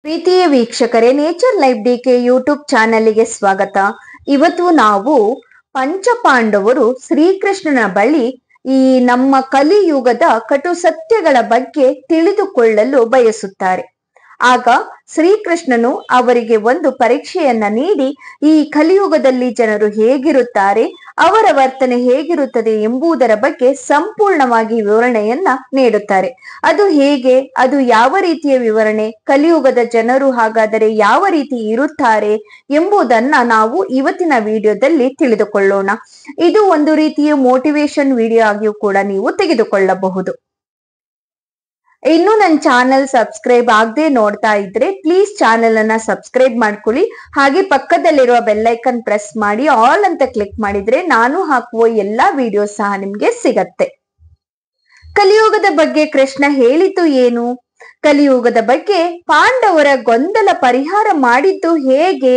ಪ್ರೀತಿಯ ವೀಕ್ಷಕರೇ, nature life DK YouTube ಚಾನೆಲ್ಗೆ ಸ್ವಾಗತ. ಇವತ್ತು ನಾವು ಪಂಚಪಾಂಡವರು ಶ್ರೀಕೃಷ್ಣನ ಬಳಿ ಈ ನಮ್ಮ ಕಲಿಯುಗದ ಕಟು ಸತ್ಯಗಳ ಬಗ್ಗೆ ತಿಳಿದುಕೊಳ್ಳಲು ಬಯಸುತ್ತಾರೆ. ಆಗ ಶ್ರೀಕೃಷ್ಣನು ಅವರಿಗೆ ಒಂದು ಪರೀಕ್ಷೆಯನ್ನ ನೀಡಿ ಈ ಕಲಿಯುಗದಲ್ಲಿ ಜನರು ಹೇಗಿರುತ್ತಾರೆ, ಅವರ ವರ್ತನೆ ಹೇಗಿರುತ್ತದೆ ಎಂಬುದರ ಬಗ್ಗೆ ಸಂಪೂರ್ಣವಾಗಿ ವಿವರಣೆಯನ್ನ ನೀಡುತ್ತಾರೆ. ಅದು ಹೇಗೆ, ಅದು ಯಾವ ರೀತಿಯ ವಿವರಣೆ, ಕಲಿಯುಗದ ಜನರು ಹಾಗಾದರೆ ಯಾವ ರೀತಿ ಇರುತ್ತಾರೆ ಎಂಬುದನ್ನ ನಾವು ಇವತ್ತಿನ ವಿಡಿಯೋದಲ್ಲಿ ತಿಳಿದುಕೊಳ್ಳೋಣ. ಇದು ಒಂದು ರೀತಿಯ ಮೋಟಿವೇಶನ್ ವಿಡಿಯೋ ಆಗಿಯೂ ಕೂಡ ನೀವು ತೆಗೆದುಕೊಳ್ಳಬಹುದು. ಇನ್ನು ನನ್ನ ಚಾನೆಲ್ ಸಬ್ಸ್ಕ್ರೈಬ್ ಆಗದೆ ನೋಡ್ತಾ ಇದ್ರೆ ಪ್ಲೀಸ್ ಚಾನೆಲ್ ಅನ್ನ ಸಬ್ಸ್ಕ್ರೈಬ್ ಮಾಡ್ಕೊಳ್ಳಿ. ಹಾಗೆ ಪಕ್ಕದಲ್ಲಿರುವ ಬೆಲ್ಲೈಕನ್ ಪ್ರೆಸ್ ಮಾಡಿ ಆಲ್ ಅಂತ ಕ್ಲಿಕ್ ಮಾಡಿದ್ರೆ ನಾನು ಹಾಕುವ ಎಲ್ಲಾ ವಿಡಿಯೋಸ್ ಸಹ ನಿಮ್ಗೆ ಸಿಗತ್ತೆ. ಕಲಿಯುಗದ ಬಗ್ಗೆ ಕೃಷ್ಣ ಹೇಳಿದ್ದು ಏನು? ಕಲಿಯುಗದ ಬಗ್ಗೆ ಪಾಂಡವರ ಗೊಂದಲ ಪರಿಹಾರ ಮಾಡಿದ್ದು ಹೇಗೆ?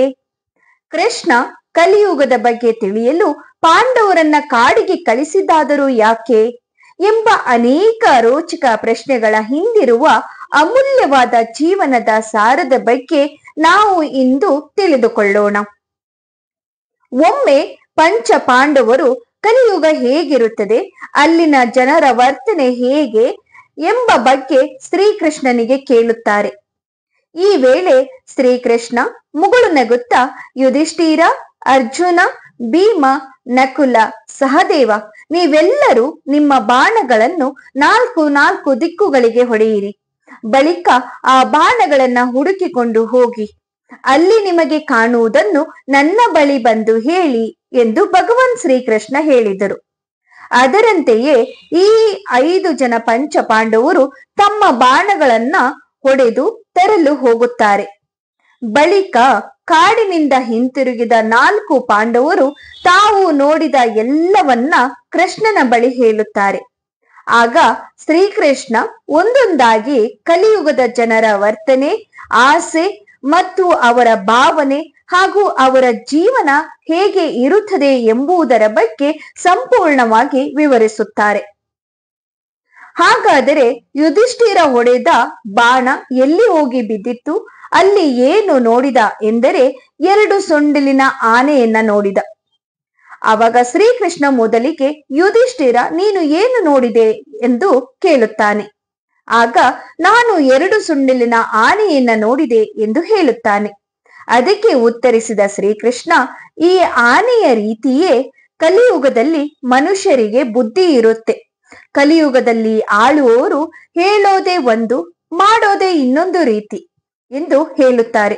ಕೃಷ್ಣ ಕಲಿಯುಗದ ಬಗ್ಗೆ ತಿಳಿಯಲು ಪಾಂಡವರನ್ನ ಕಾಡಿಗೆ ಕಳಿಸಿದ್ದಾದರೂ ಯಾಕೆ ಎಂಬ ಅನೇಕ ರೋಚಕ ಪ್ರಶ್ನೆಗಳ ಹಿಂದಿರುವ ಅಮೂಲ್ಯವಾದ ಜೀವನದ ಸಾರದ ಬಗ್ಗೆ ನಾವು ಇಂದು ತಿಳಿದುಕೊಳ್ಳೋಣ. ಒಮ್ಮೆ ಪಂಚ ಪಾಂಡವರು ಕಲಿಯುಗ ಹೇಗಿರುತ್ತದೆ, ಅಲ್ಲಿನ ಜನರ ವರ್ತನೆ ಹೇಗೆ ಎಂಬ ಬಗ್ಗೆ ಶ್ರೀಕೃಷ್ಣನಿಗೆ ಕೇಳುತ್ತಾರೆ. ಈ ವೇಳೆ ಶ್ರೀಕೃಷ್ಣ ಮುಗುಳು ನಗುತ್ತಾ, ಯುಧಿಷ್ಠಿರ, ಅರ್ಜುನ, ಭೀಮ, ನಕುಲ, ಸಹದೇವ, ನೀವೆಲ್ಲರೂ ನಿಮ್ಮ ಬಾಣಗಳನ್ನು ನಾಲ್ಕು ದಿಕ್ಕುಗಳಿಗೆ ಹೊಡೆಯಿರಿ. ಬಳಿಕ ಆ ಬಾಣಗಳನ್ನ ಹುಡುಕಿಕೊಂಡು ಹೋಗಿ ಅಲ್ಲಿ ನಿಮಗೆ ಕಾಣುವುದನ್ನು ನನ್ನ ಬಳಿ ಬಂದು ಹೇಳಿ ಎಂದು ಭಗವಾನ್ ಶ್ರೀಕೃಷ್ಣ ಹೇಳಿದರು. ಅದರಂತೆಯೇ ಈ 5 ಜನ ಪಂಚ ಪಾಂಡವರು ತಮ್ಮ ಬಾಣಗಳನ್ನ ಹೊಡೆದು ತರಲು ಹೋಗುತ್ತಾರೆ. ಬಳಿಕ ಕಾಡಿನಿಂದ ಹಿಂತಿರುಗಿದ 4 ಪಾಂಡವರು ತಾವು ನೋಡಿದ ಎಲ್ಲವನ್ನ ಕೃಷ್ಣನ ಬಳಿ ಹೇಳುತ್ತಾರೆ. ಆಗ ಶ್ರೀಕೃಷ್ಣ ಒಂದೊಂದಾಗಿ ಕಲಿಯುಗದ ಜನರ ವರ್ತನೆ, ಆಸೆ ಮತ್ತು ಅವರ ಭಾವನೆ ಹಾಗೂ ಅವರ ಜೀವನ ಹೇಗೆ ಇರುತ್ತದೆ ಎಂಬುದರ ಬಗ್ಗೆ ಸಂಪೂರ್ಣವಾಗಿ ವಿವರಿಸುತ್ತಾರೆ. ಹಾಗಾದರೆ ಯುಧಿಷ್ಠಿರ ಹೊಡೆದ ಬಾಣ ಎಲ್ಲಿ ಹೋಗಿ ಬಿದ್ದಿತ್ತು? ಅಲ್ಲಿ ಏನು ನೋಡಿದ ಎಂದರೆ 2 ಸೊಂಡಿಲಿನ ಆನೆಯನ್ನ ನೋಡಿದ. ಆವಾಗ ಶ್ರೀಕೃಷ್ಣ ಮೊದಲಿಗೆ ಯುಧಿಷ್ಠಿರ, ನೀನು ಏನು ನೋಡಿದೆ ಎಂದು ಕೇಳುತ್ತಾನೆ. ಆಗ ನಾನು 2 ಸೊಂಡಿಲಿನ ಆನೆಯನ್ನ ನೋಡಿದೆ ಎಂದು ಹೇಳುತ್ತಾನೆ. ಅದಕ್ಕೆ ಉತ್ತರಿಸಿದ ಶ್ರೀಕೃಷ್ಣ, ಈ ಆನೆಯ ರೀತಿಯೇ ಕಲಿಯುಗದಲ್ಲಿ ಮನುಷ್ಯರಿಗೆ ಬುದ್ಧಿ ಇರುತ್ತೆ. ಕಲಿಯುಗದಲ್ಲಿ ಆಳುವವರು ಹೇಳೋದೇ ಒಂದು, ಮಾಡೋದೇ ಇನ್ನೊಂದು ರೀತಿ ಎಂದು ಹೇಳುತ್ತಾರೆ.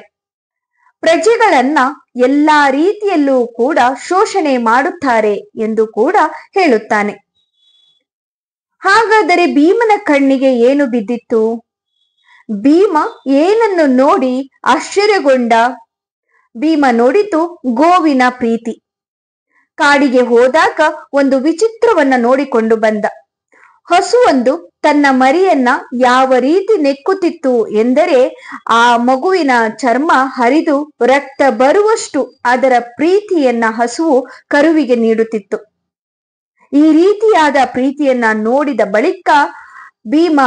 ಪ್ರಜೆಗಳನ್ನ ಎಲ್ಲಾ ರೀತಿಯಲ್ಲೂ ಕೂಡ ಶೋಷಣೆ ಮಾಡುತ್ತಾರೆ ಎಂದು ಕೂಡ ಹೇಳುತ್ತಾನೆ. ಹಾಗಾದರೆ ಭೀಮನ ಕಣ್ಣಿಗೆ ಏನು ಬಿದ್ದಿತ್ತು? ಭೀಮ ಏನನ್ನು ನೋಡಿ ಆಶ್ಚರ್ಯಗೊಂಡ? ಭೀಮ ನೋಡಿದ್ದು ಗೋವಿನ ಪ್ರೀತಿ. ಕಾಡಿಗೆ ಹೋದಾಗ ಒಂದು ವಿಚಿತ್ರವನ್ನ ನೋಡಿಕೊಂಡು ಬಂದ. ಹಸುವೊಂದು ತನ್ನ ಮರಿಯನ್ನ ಯಾವ ರೀತಿ ನೆಕ್ಕುತ್ತಿತ್ತು ಎಂದರೆ ಆ ಮಗುವಿನ ಚರ್ಮ ಹರಿದು ರಕ್ತ ಬರುವಷ್ಟು ಅದರ ಪ್ರೀತಿಯನ್ನ ಹಸುವು ಕರುವಿಗೆ ನೀಡುತ್ತಿತ್ತು. ಈ ರೀತಿಯಾದ ಪ್ರೀತಿಯನ್ನ ನೋಡಿದ ಬಳಿಕ ಭೀಮ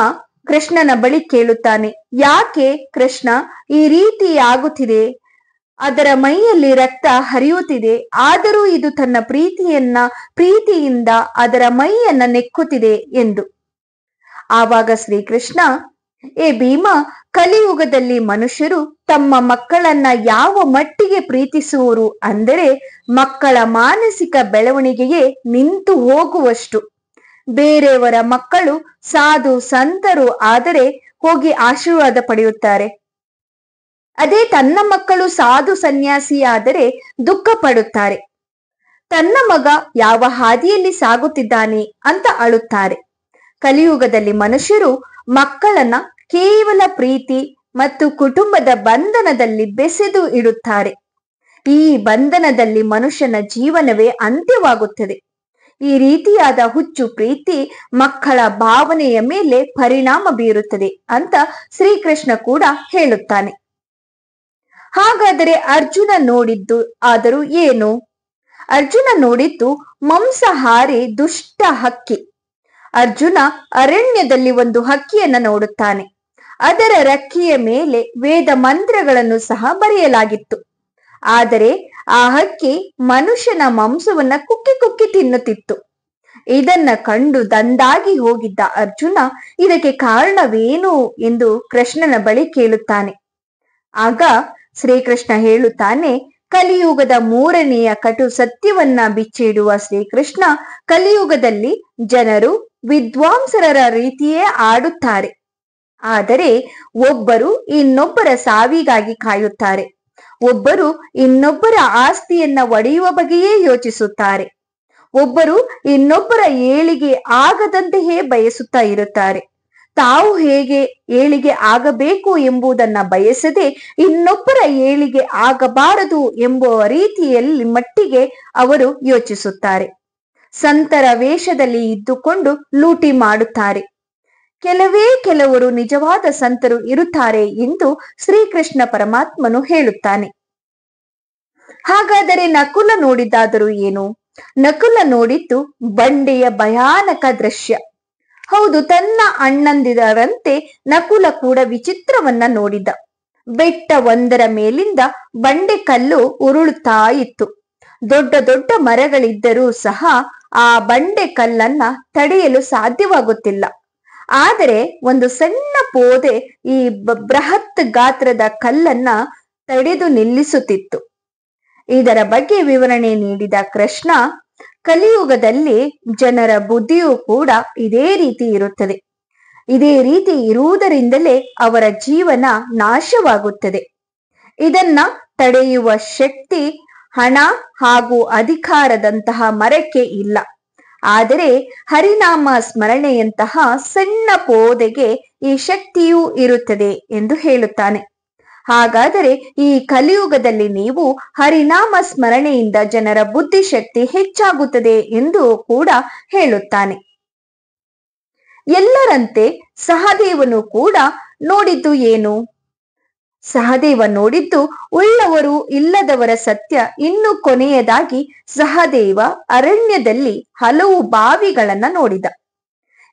ಕೃಷ್ಣನ ಬಳಿ ಕೇಳುತ್ತಾನೆ, ಯಾಕೆ ಕೃಷ್ಣ ಈ ರೀತಿ ಆಗುತ್ತಿದೆ? ಅದರ ಮೈಯಲ್ಲಿ ರಕ್ತ ಹರಿಯುತ್ತಿದೆ, ಆದರೂ ಇದು ತನ್ನ ಪ್ರೀತಿಯಿಂದ ಅದರ ಮೈಯನ್ನ ನೆಕ್ಕುತ್ತಿದೆ ಎಂದು. ಆವಾಗ ಶ್ರೀಕೃಷ್ಣ, ಏ ಭೀಮ, ಕಲಿಯುಗದಲ್ಲಿ ಮನುಷ್ಯರು ತಮ್ಮ ಮಕ್ಕಳನ್ನ ಯಾವ ಮಟ್ಟಿಗೆ ಪ್ರೀತಿಸುವರು ಅಂದರೆ ಮಕ್ಕಳ ಮಾನಸಿಕ ಬೆಳವಣಿಗೆಯೇ ನಿಂತು ಹೋಗುವಷ್ಟು. ಬೇರೆಯವರ ಮಕ್ಕಳು ಸಾಧು ಸಂತರು ಆದರೆ ಹೋಗಿ ಆಶೀರ್ವಾದ ಪಡೆಯುತ್ತಾರೆ. ಅದೇ ತನ್ನ ಮಕ್ಕಳು ಸಾಧು ಸನ್ಯಾಸಿ ಆದರೆ ದುಃಖ ಪಡುತ್ತಾರೆ. ತನ್ನ ಮಗ ಯಾವ ಹಾದಿಯಲ್ಲಿ ಸಾಗುತ್ತಿದ್ದಾನೆ ಅಂತ ಅಳುತ್ತಾರೆ. ಕಲಿಯುಗದಲ್ಲಿ ಮನುಷ್ಯರು ಮಕ್ಕಳನ್ನ ಕೇವಲ ಪ್ರೀತಿ ಮತ್ತು ಕುಟುಂಬದ ಬಂಧನದಲ್ಲಿ ಬೆಸೆದು ಇಡುತ್ತಾರೆ. ಈ ಬಂಧನದಲ್ಲಿ ಮನುಷ್ಯನ ಜೀವನವೇ ಅಂತ್ಯವಾಗುತ್ತದೆ. ಈ ರೀತಿಯಾದ ಹುಚ್ಚು ಪ್ರೀತಿ ಮಕ್ಕಳ ಭಾವನೆಯ ಮೇಲೆ ಪರಿಣಾಮ ಬೀರುತ್ತದೆ ಅಂತ ಶ್ರೀಕೃಷ್ಣ ಕೂಡ ಹೇಳುತ್ತಾನೆ. ಹಾಗಾದರೆ ಅರ್ಜುನ ನೋಡಿದ್ದು ಆದರೂ ಏನು? ಅರ್ಜುನ ನೋಡಿದ್ದು ಮಾಂಸಾಹಾರಿ ದುಷ್ಟ ಹಕ್ಕಿ. ಅರ್ಜುನ ಅರಣ್ಯದಲ್ಲಿ ಒಂದು ಹಕ್ಕಿಯನ್ನ ನೋಡುತ್ತಾನೆ. ಅದರ ರೆಕ್ಕೆಯ ಮೇಲೆ ವೇದ ಮಂತ್ರಗಳನ್ನು ಸಹ ಬರೆಯಲಾಗಿತ್ತು. ಆದರೆ ಆ ಹಕ್ಕಿ ಮನುಷ್ಯನ ಮಾಂಸವನ್ನ ಕುಕ್ಕಿ ಕುಕ್ಕಿ ತಿನ್ನುತ್ತಿತ್ತು. ಇದನ್ನ ಕಂಡು ದಂದಾಗಿ ಹೋಗಿದ್ದ ಅರ್ಜುನ ಇದಕ್ಕೆ ಕಾರಣವೇನು ಎಂದು ಕೃಷ್ಣನ ಬಳಿ ಕೇಳುತ್ತಾನೆ. ಆಗ ಶ್ರೀಕೃಷ್ಣ ಹೇಳುತ್ತಾನೆ, ಕಲಿಯುಗದ ಮೂರನೆಯ ಕಟು ಸತ್ಯವನ್ನ ಬಿಚ್ಚಿಡುವ ಶ್ರೀಕೃಷ್ಣ, ಕಲಿಯುಗದಲ್ಲಿ ಜನರು ವಿದ್ವಾಂಸರ ರೀತಿಯೇ ಆಡುತ್ತಾರೆ. ಆದರೆ ಒಬ್ಬರು ಇನ್ನೊಬ್ಬರ ಸಾವಿಗಾಗಿ ಕಾಯುತ್ತಾರೆ. ಒಬ್ಬರು ಇನ್ನೊಬ್ಬರ ಆಸ್ತಿಯನ್ನ ಒಡೆಯುವ ಬಗೆಯೇ ಯೋಚಿಸುತ್ತಾರೆ. ಒಬ್ಬರು ಇನ್ನೊಬ್ಬರ ಏಳಿಗೆ ಆಗದಂತೆಯೇ ಬಯಸುತ್ತಾ ಇರುತ್ತಾರೆ. ತಾವು ಹೇಗೆ ಏಳಿಗೆ ಆಗಬೇಕು ಎಂಬುದನ್ನ ಬಯಸದೆ ಇನ್ನೊಬ್ಬರ ಏಳಿಗೆ ಆಗಬಾರದು ಎಂಬುವ ರೀತಿಯಲ್ಲಿ ಮಟ್ಟಿಗೆ ಅವರು ಯೋಚಿಸುತ್ತಾರೆ. ಸಂತರ ವೇಷದಲ್ಲಿ ಇದ್ದುಕೊಂಡು ಲೂಟಿ ಮಾಡುತ್ತಾರೆ. ಕೆಲವರು ನಿಜವಾದ ಸಂತರು ಇರುತ್ತಾರೆ ಎಂದು ಶ್ರೀಕೃಷ್ಣ ಪರಮಾತ್ಮನು ಹೇಳುತ್ತಾನೆ. ಹಾಗಾದರೆ ನಕುಲ ನೋಡಿದ್ದಾದರೂ ಏನು? ನಕುಲ ನೋಡಿದ್ದು ಬಂಡೆಯ ಭಯಾನಕ ದೃಶ್ಯ. ಹೌದು, ತನ್ನ ಅಣ್ಣಂದಿರಂತೆ ನಕುಲ ಕೂಡ ವಿಚಿತ್ರವನ್ನ ನೋಡಿದ. ಬೆಟ್ಟ ಒಂದರ ಮೇಲಿಂದ ಬಂಡೆ ಕಲ್ಲು ಉರುಳುತ್ತಾ ಇತ್ತು. ದೊಡ್ಡ ದೊಡ್ಡ ಮರಗಳಿದ್ದರೂ ಸಹ ಆ ಬಂಡೆ ಕಲ್ಲನ್ನ ತಡೆಯಲು ಸಾಧ್ಯವಾಗುತ್ತಿಲ್ಲ. ಆದರೆ ಒಂದು ಸಣ್ಣ ಪೋದೆ ಈ ಬೃಹತ್ ಗಾತ್ರದ ಕಲ್ಲನ್ನ ತಡೆದು ನಿಲ್ಲಿಸುತ್ತಿತ್ತು. ಇದರ ಬಗ್ಗೆ ವಿವರಣೆ ನೀಡಿದ ಕೃಷ್ಣ, ಕಲಿಯುಗದಲ್ಲಿ ಜನರ ಬುದ್ಧಿಯೂ ಕೂಡ ಇದೇ ರೀತಿ ಇರುತ್ತದೆ. ಇದೇ ರೀತಿ ಇರುವುದರಿಂದಲೇ ಅವರ ಜೀವನ ನಾಶವಾಗುತ್ತದೆ. ಇದನ್ನ ತಡೆಯುವ ಶಕ್ತಿ ಹಣ ಹಾಗೂ ಅಧಿಕಾರದಂತಹ ಮರಕ್ಕೆ ಇಲ್ಲ. ಆದರೆ ಹರಿನಾಮ ಸ್ಮರಣೆಯಂತಹ ಸಣ್ಣ ಪೋದೆಗೆ ಈ ಶಕ್ತಿಯೂ ಇರುತ್ತದೆ ಎಂದು ಹೇಳುತ್ತಾನೆ. ಹಾಗಾದರೆ ಈ ಕಲಿಯುಗದಲ್ಲಿ ನೀವು ಹರಿನಾಮ ಸ್ಮರಣೆಯಿಂದ ಜನರ ಬುದ್ಧಿಶಕ್ತಿ ಹೆಚ್ಚಾಗುತ್ತದೆ ಎಂದು ಕೂಡ ಹೇಳುತ್ತಾನೆ. ಎಲ್ಲರಂತೆ ಸಹದೇವನು ಕೂಡ ನೋಡಿದ್ದು ಏನು? ಸಹದೇವ ನೋಡಿದ್ದು ಉಳ್ಳವರು ಇಲ್ಲದವರ ಸತ್ಯ. ಇನ್ನು ಕೊನೆಯದಾಗಿ ಸಹದೇವ ಅರಣ್ಯದಲ್ಲಿ ಹಲವು ಬಾವಿಗಳನ್ನ ನೋಡಿದ.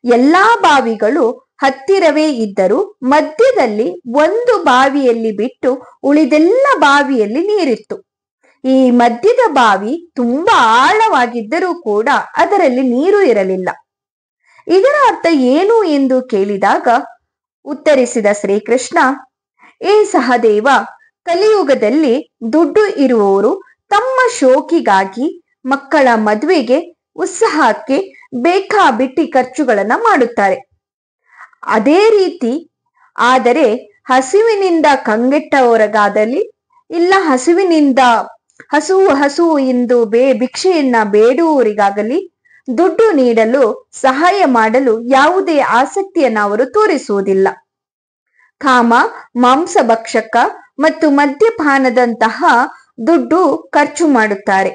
ಎಲ್ಲಾ ಬಾವಿಗಳು ಹತ್ತಿರವೇ ಇದ್ದರೂ ಮಧ್ಯದಲ್ಲಿ ಒಂದು ಬಾವಿಯಲ್ಲಿ ಬಿಟ್ಟು ಉಳಿದೆಲ್ಲ ಬಾವಿಯಲ್ಲಿ ನೀರಿತ್ತು. ಈ ಮಧ್ಯದ ಬಾವಿ ತುಂಬಾ ಆಳವಾಗಿದ್ದರೂ ಕೂಡ ಅದರಲ್ಲಿ ನೀರು ಇರಲಿಲ್ಲ. ಇದರ ಅರ್ಥ ಏನು ಎಂದು ಕೇಳಿದಾಗ ಉತ್ತರಿಸಿದ ಶ್ರೀಕೃಷ್ಣ, ಏ ಸಹದೇವ, ಕಲಿಯುಗದಲ್ಲಿ ದುಡ್ಡು ಇರುವವರು ತಮ್ಮ ಶೋಕಿಗಾಗಿ ಮಕ್ಕಳ ಮದುವೆಗೆ ಉತ್ಸಾಹಕ್ಕೆ ಬೇಕಾಬಿಟ್ಟಿ ಖರ್ಚುಗಳನ್ನ ಮಾಡುತ್ತಾರೆ. ಅದೇ ರೀತಿ ಆದರೆ ಹಸಿವಿನಿಂದ ಕಂಗೆಟ್ಟವರಿಗಾದಲ್ಲಿ ಇಲ್ಲ ಹಸುವಿನಿಂದ ಹಸುವು ಎಂದು ಭಿಕ್ಷೆಯನ್ನ ಬೇಡುವವರಿಗಾಗಲಿ ದುಡ್ಡು ನೀಡಲು ಸಹಾಯ ಮಾಡಲು ಯಾವುದೇ ಆಸಕ್ತಿಯನ್ನ ಅವರು ತೋರಿಸುವುದಿಲ್ಲ. ಕಾಮ, ಮಾಂಸಭಕ್ಷಕ ಮತ್ತು ಮದ್ಯಪಾನದಂತಹ ದುಡ್ಡು ಖರ್ಚು ಮಾಡುತ್ತಾರೆ.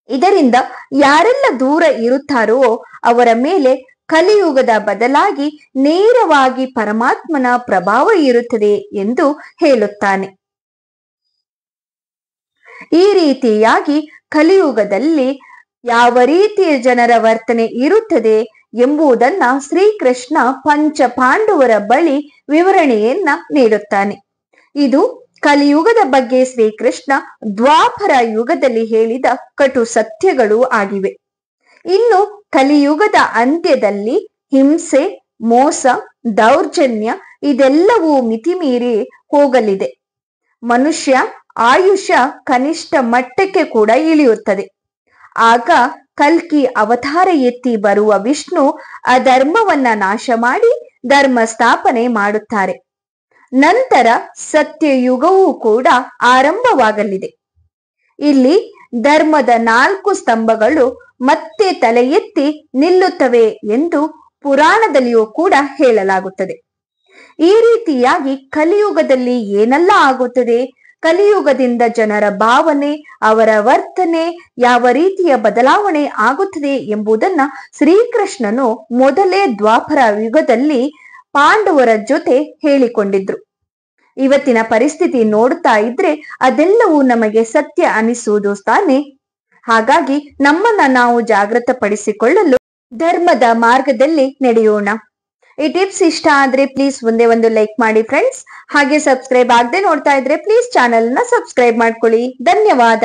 ಇದರಿಂದ ಯಾರೆಲ್ಲ ದೂರ ಇರುತ್ತಾರೋ ಅವರ ಮೇಲೆ ಕಲಿಯುಗದ ಬದಲಾಗಿ ನೇರವಾಗಿ ಪರಮಾತ್ಮನ ಪ್ರಭಾವ ಇರುತ್ತದೆ ಎಂದು ಹೇಳುತ್ತಾನೆ. ಈ ರೀತಿಯಾಗಿ ಕಲಿಯುಗದಲ್ಲಿ ಯಾವ ರೀತಿಯ ಜನರ ವರ್ತನೆ ಇರುತ್ತದೆ ಎಂಬುದನ್ನ ಶ್ರೀಕೃಷ್ಣ ಪಂಚ ಪಾಂಡವರ ಬಳಿ ವಿವರಣೆಯನ್ನ ನೀಡುತ್ತಾನೆ. ಇದು ಕಲಿಯುಗದ ಬಗ್ಗೆ ಶ್ರೀಕೃಷ್ಣ ದ್ವಾಪರ ಯುಗದಲ್ಲಿ ಹೇಳಿದ ಕಟು ಸತ್ಯಗಳು ಆಗಿವೆ. ಇನ್ನು ಕಲಿಯುಗದ ಅಂತ್ಯದಲ್ಲಿ ಹಿಂಸೆ, ಮೋಸ, ದೌರ್ಜನ್ಯ ಇದೆಲ್ಲವೂ ಮಿತಿಮೀರಿ ಹೋಗಲಿದೆ. ಮನುಷ್ಯ ಆಯುಷ್ಯ ಕನಿಷ್ಠ ಮಟ್ಟಕ್ಕೆ ಕೂಡ ಇಳಿಯುತ್ತದೆ. ಆಗ ಕಲ್ಕಿ ಅವತಾರ ಎತ್ತಿ ಬರುವ ವಿಷ್ಣು ಅಧರ್ಮವನ್ನ ನಾಶ ಮಾಡಿ ಧರ್ಮ ಸ್ಥಾಪನೆ ಮಾಡುತ್ತಾರೆ. ನಂತರ ಸತ್ಯಯುಗವೂ ಕೂಡ ಆರಂಭವಾಗಲಿದೆ. ಇಲ್ಲಿ ಧರ್ಮದ 4 ಸ್ತಂಭಗಳು ಮತ್ತೆ ತಲೆ ಎತ್ತಿ ನಿಲ್ಲುತ್ತವೆ ಎಂದು ಪುರಾಣದಲ್ಲಿಯೂ ಕೂಡ ಹೇಳಲಾಗುತ್ತದೆ. ಈ ರೀತಿಯಾಗಿ ಕಲಿಯುಗದಲ್ಲಿ ಏನೆಲ್ಲ ಆಗುತ್ತದೆ, ಕಲಿಯುಗದಿಂದ ಜನರ ಭಾವನೆ, ಅವರ ವರ್ತನೆ ಯಾವ ರೀತಿಯ ಬದಲಾವಣೆ ಆಗುತ್ತದೆ ಎಂಬುದನ್ನ ಶ್ರೀಕೃಷ್ಣನು ಮೊದಲೇ ದ್ವಾಪರ ಯುಗದಲ್ಲಿ ಪಾಂಡವರ ಜೊತೆ ಹೇಳಿಕೊಂಡಿದ್ರು. ಇವತ್ತಿನ ಪರಿಸ್ಥಿತಿ ನೋಡ್ತಾ ಇದ್ರೆ ಅದೆಲ್ಲವೂ ನಮಗೆ ಸತ್ಯ ಅನಿಸುವುದು ತಾನೆ. ಹಾಗಾಗಿ ನಮ್ಮನ್ನ ನಾವು ಜಾಗೃತಪಡಿಸಿಕೊಳ್ಳಲು ಧರ್ಮದ ಮಾರ್ಗದಲ್ಲಿ ನಡೆಯೋಣ. ಈ ಟಿಪ್ಸ್ ಇಷ್ಟ ಆದ್ರೆ ಪ್ಲೀಸ್ ಒಂದೇ ಒಂದು ಲೈಕ್ ಮಾಡಿ ಫ್ರೆಂಡ್ಸ್. ಹಾಗೆ ಸಬ್ಸ್ಕ್ರೈಬ್ ಆಗದೆ ನೋಡ್ತಾ ಇದ್ರೆ ಪ್ಲೀಸ್ ಚಾನೆಲ್ ನ ಸಬ್ಸ್ಕ್ರೈಬ್ ಮಾಡ್ಕೊಳ್ಳಿ. ಧನ್ಯವಾದ.